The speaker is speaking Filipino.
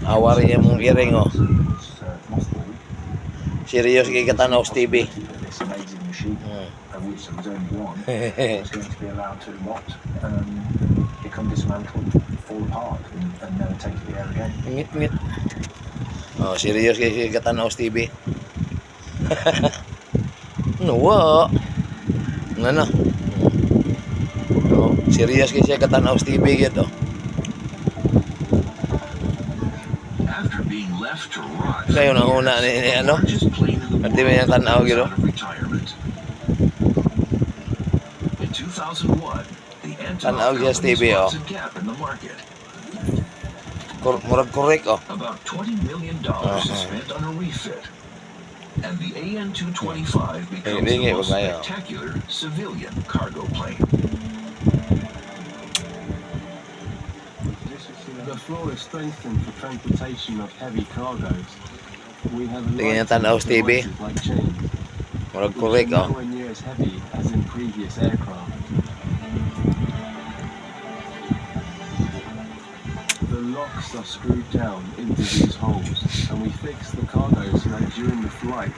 Awari yung iring oh. Serious kay katanaw sa TV. Ngit-ngit. Oh, serious kay katanaw sa TV. Nuwa. Ngana. Oh, serious kay siya katanaw sa TV gitu. Kayo na una ni ano? Pati mo yung tanaw gitu. Tanaw siya sa TV oh. Murag correct oh. About $20 million is spent on a refit. And the AN-225 becomes the most spectacular civilian cargo plane. The floor is strengthened for transportation of heavy cargoes. We have Tingnan yung tanaw sa TV. like chains, Murag which correct are oh. nowhere near as heavy as in previous aircraft. The locks are screwed down into these holes, and we fix the cargo so that during the flight